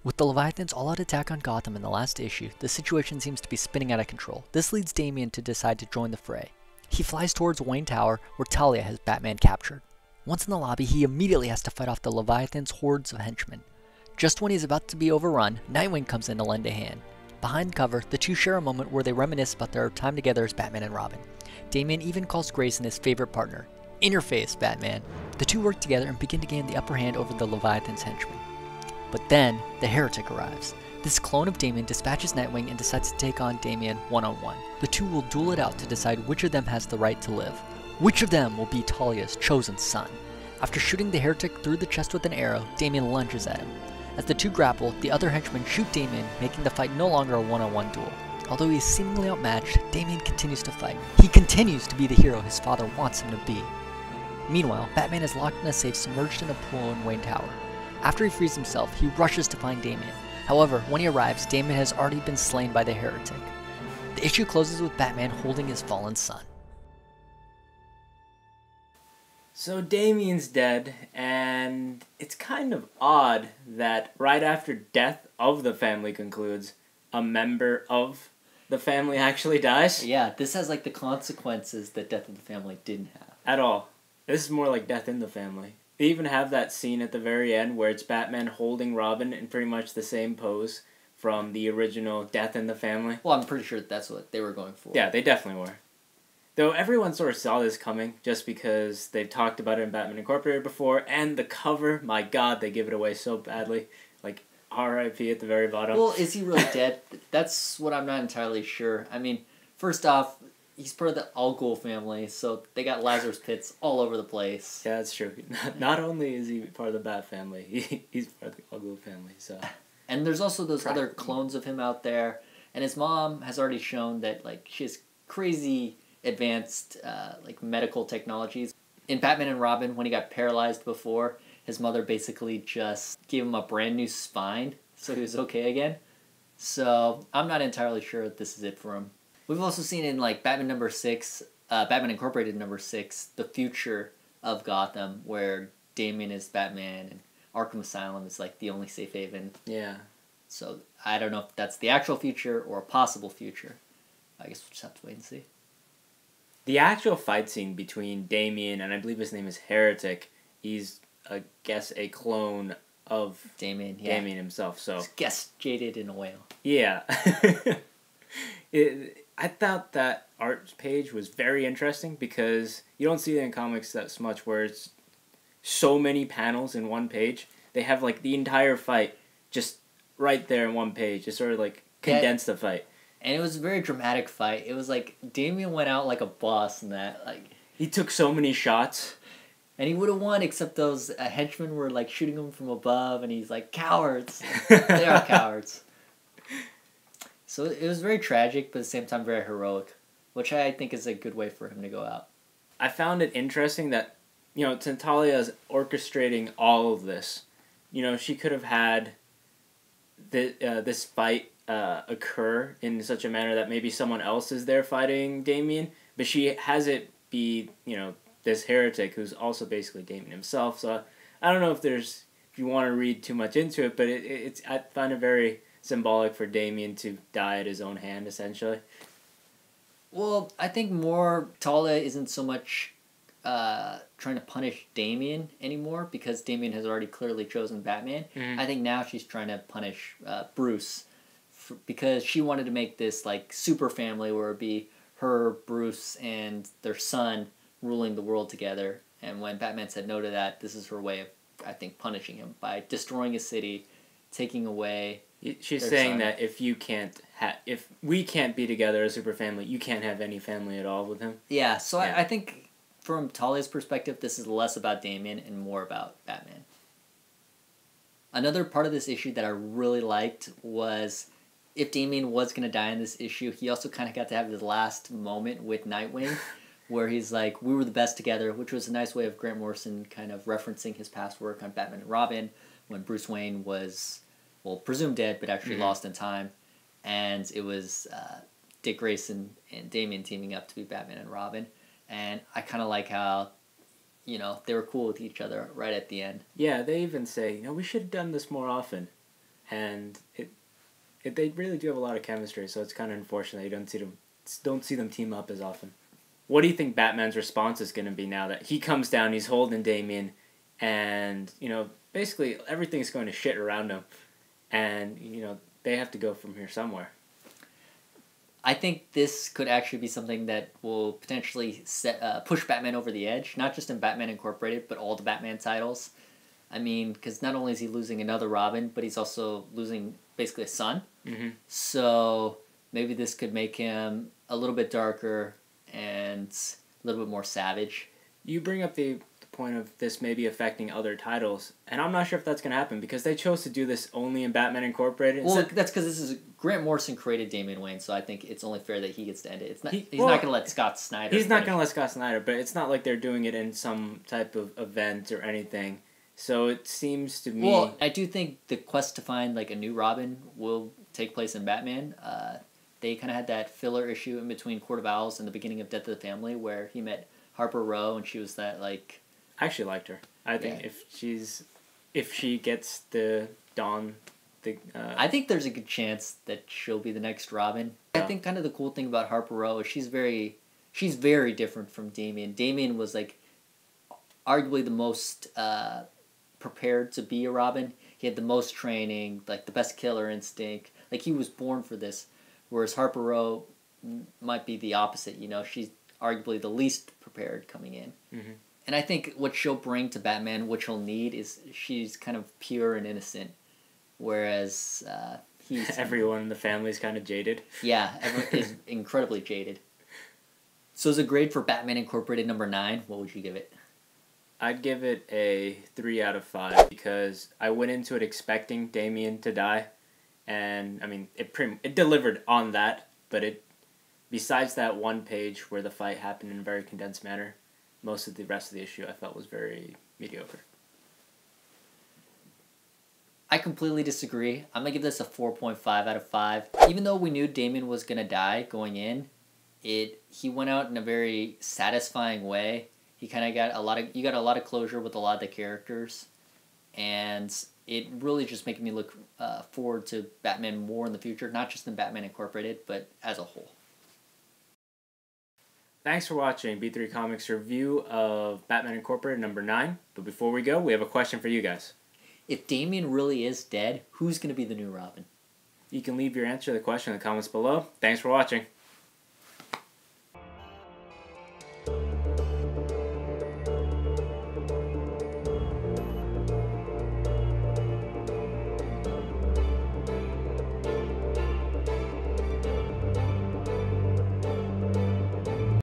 With the Leviathan's all-out attack on Gotham in the last issue, the situation seems to be spinning out of control. This leads Damian to decide to join the fray. He flies towards Wayne Tower, where Talia has Batman captured. Once in the lobby, he immediately has to fight off the Leviathan's hordes of henchmen. Just when he's about to be overrun, Nightwing comes in to lend a hand. Behind cover, the two share a moment where they reminisce about their time together as Batman and Robin. Damian even calls Grayson his favorite partner. In your face, Batman. The two work together and begin to gain the upper hand over the Leviathan's henchmen. But then, the Heretic arrives. This clone of Damian dispatches Nightwing and decides to take on Damian one-on-one. The two will duel it out to decide which of them has the right to live. Which of them will be Talia's chosen son? After shooting the Heretic through the chest with an arrow, Damian lunges at him. As the two grapple, the other henchmen shoot Damian, making the fight no longer a one-on-one duel. Although he is seemingly outmatched, Damian continues to fight. He continues to be the hero his father wants him to be. Meanwhile, Batman is locked in a safe submerged in a pool in Wayne Tower. After he frees himself, he rushes to find Damian. However, when he arrives, Damian has already been slain by the Heretic. The issue closes with Batman holding his fallen son. So Damian's dead, and it's kind of odd that right after death of the family concludes, a member of the family actually dies. Yeah, this has like the consequences that Death of the Family didn't have. At all. This is more like Death in the Family. They even have that scene at the very end where it's Batman holding Robin in pretty much the same pose from the original Death in the Family. Well, I'm pretty sure that's what they were going for. Yeah, they definitely were. Though everyone sort of saw this coming just because they've talked about it in Batman Incorporated before, and the cover, my god, they give it away so badly. Like, R.I.P. at the very bottom. Well, is he really dead? That's what I'm not entirely sure. I mean, first off, he's part of the Al Ghul family, so they got Lazarus pits all over the place. Yeah, that's true. Not only is he part of the Bat family, he's part of the Al Ghul family, so... And there's also those other clones of him out there, and his mom has already shown that, like, she has crazy advanced, like, medical technologies. In Batman and Robin, when he got paralyzed before, his mother basically just gave him a brand new spine, so he was okay again. So, I'm not entirely sure if this is it for him. We've also seen in, like, Batman number 6, Batman Incorporated number 6, the future of Gotham, where Damian is Batman, and Arkham Asylum is, like, the only safe haven. Yeah. So, I don't know if that's the actual future or a possible future. I guess we'll just have to wait and see. The actual fight scene between Damian and I believe his name is Heretic, he's, I guess, a clone of Damian, yeah. Damian himself, so... I guess jaded in a whale. Yeah. I thought that art page was very interesting because you don't see it in comics that much where it's so many panels in one page. They have, like, the entire fight just right there in one page. Just sort of, like, condense the fight. And it was a very dramatic fight. It was like Damian went out like a boss in that. Like, he took so many shots. And he would have won, except those henchmen were like shooting him from above, and he's like, cowards. They are cowards. So it was very tragic, but at the same time very heroic, which I think is a good way for him to go out. I found it interesting that, you know, Talia is orchestrating all of this. You know, she could have had this fight occur in such a manner that maybe someone else is there fighting Damian, but she has it be, you know, this Heretic who's also basically Damian himself. So I don't know if you want to read too much into it, but it's I find it very symbolic for Damian to die at his own hand, essentially. Well, I think more Talia isn't so much trying to punish Damian anymore because Damian has already clearly chosen Batman. Mm-hmm. I think now she's trying to punish Bruce because she wanted to make this like super family where it'd be her, Bruce, and their son ruling the world together. And when Batman said no to that, this is her way of, I think, punishing him by destroying his city, taking away. She's saying that if we can't be together as a super family, you can't have any family at all with him. Yeah, so yeah. I think from Talia's perspective, this is less about Damian and more about Batman. Another part of this issue that I really liked was if Damian was going to die in this issue, he also kind of got to have his last moment with Nightwing, where he's like, we were the best together, which was a nice way of Grant Morrison kind of referencing his past work on Batman and Robin when Bruce Wayne was, well, presumed dead, but actually lost in time. And it was Dick Grayson and Damian teaming up to be Batman and Robin. And I kind of like how, you know, they were cool with each other right at the end. Yeah, they even say, you know, we should have done this more often. and they really do have a lot of chemistry. So it's kind of unfortunate you don't see them team up as often. What do you think Batman's response is going to be now that he comes down? He's holding Damian, and basically everything's going to shit around him, and they have to go from here somewhere. I think this could actually be something that will potentially push Batman over the edge, not just in Batman Incorporated, but all the Batman titles. I mean, because not only is he losing another Robin, but he's also losing basically a son. Mm-hmm. So maybe this could make him a little bit darker and a little bit more savage. You bring up the point of this maybe affecting other titles, and I'm not sure if that's going to happen because they chose to do this only in Batman Incorporated. Well, that's because this is Grant Morrison created Damian Wayne, so I think it's only fair that he gets to end it. It's not. He's not going to let Scott Snyder. He's not going to let Scott Snyder, but it's not like they're doing it in some type of event or anything. So it seems to me. Well, I do think the quest to find like a new Robin will take place in Batman. They kind of had that filler issue in between Court of Owls and the beginning of Death of the Family where he met Harper Row and she was that like. I actually liked her. I think if she gets the Dawn, I think there's a good chance that she'll be the next Robin. Yeah. I think kind of the cool thing about Harper Row is she's very different from Damian. Damian was like arguably the most prepared to be a Robin. He had the most training, like the best killer instinct. Like he was born for this. Whereas Harper Row might be the opposite. She's arguably the least prepared coming in. Mm-hmm. And I think what she'll bring to Batman, what she'll need, is she's kind of pure and innocent, whereas he's... Everyone in the family is kind of jaded. Yeah, everyone is incredibly jaded. So as a grade for Batman Incorporated number 9, what would you give it? I'd give it a 3 out of 5 because I went into it expecting Damian to die, and I mean it delivered on that, but besides that one page where the fight happened in a very condensed manner, most of the rest of the issue I felt was very mediocre. I completely disagree. I'm going to give this a 4.5 out of 5. Even though we knew Damian was going to die going in, he went out in a very satisfying way. He kind of got you got a lot of closure with a lot of the characters, and it really just making me look forward to Batman more in the future, not just in Batman Incorporated, but as a whole. Thanks for watching B3 Comics' review of Batman Incorporated number 9. But before we go, we have a question for you guys. If Damian really is dead, who's going to be the new Robin? You can leave your answer to the question in the comments below. Thanks for watching.